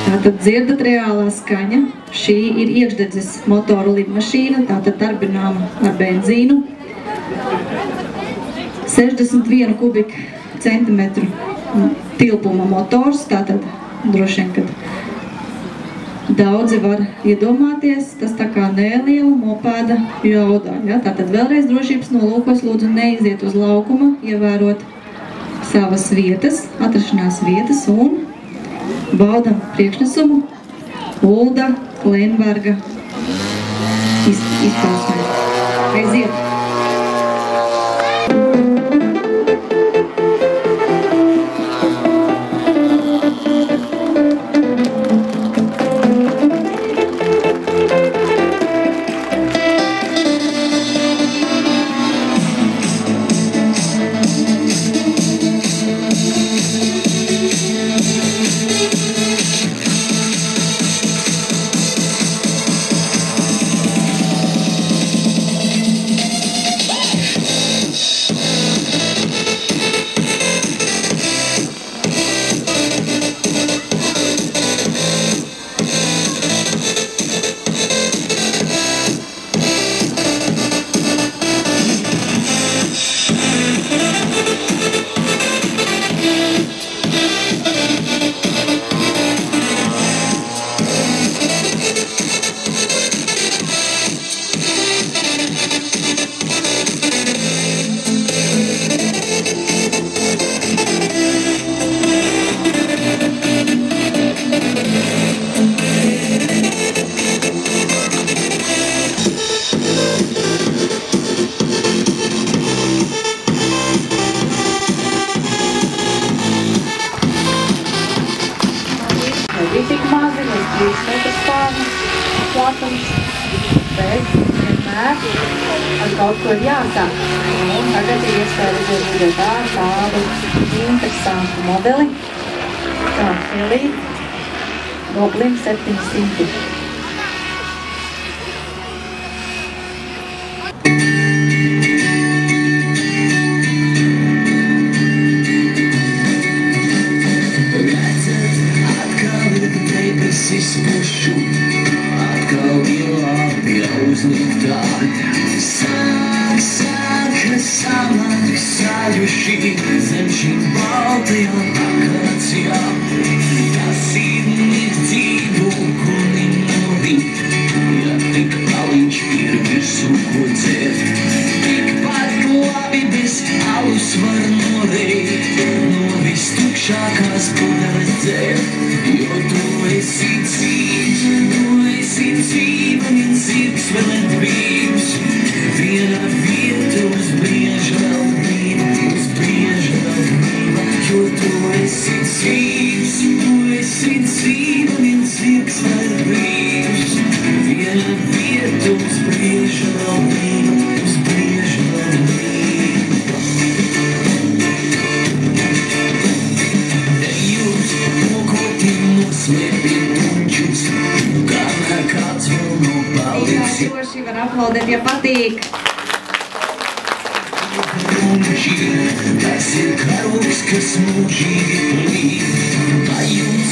Tātad dzirdat reālā skaņa. Šī ir iekšdedzes motoru lidmašīna, tātad darbināma ar benzīnu. 61 kubikcentimetru tilpuma motors, tātad droši vien, kad daudzi var iedomāties, tas tā kā neliela mopēda jaudā. Ja? Tātad vēlreiz drošības nolūkos lūdzu neiziet uz laukuma, ievērot savas vietas, atrašanās vietas un baudam priekšnesumu Ulda Klenberga izpausmē. Aiziet! Nebija tik mazi, līdz 3 metru spārnu platums, bet vienmēr ar kaut ko ir jāsāk. Un tagad ir iespēja redzēt ar tādu interesantu modeli, kā Elite Goblin 700. Izpušu, atkal ielā pie uzliktā. Sāk, samāk saļuši zem šīm baltajām akācijām. Tas ir dzīvu kuni no rīt, ja tik paliņš ir visu, ko dzert. Tikpat labi bez alus var noreit, no vistukšākās pudeles dzert. Jo tu esi dzīva, viens sirds vēl ir brīvs. Viena vieta uz brieža vēl brīva, jo tu esi dzīva, viens sirds vēl ir brīvs. Viena vieta uz brieža vēl brīva, Ejot, nokoti noslēpīt puņķus, kamēr kāds vēl nav palicis. Jā, droši var aplaudēt, ja patīk. Tas ir karogs, kas mūžīgi plīd. Vai jums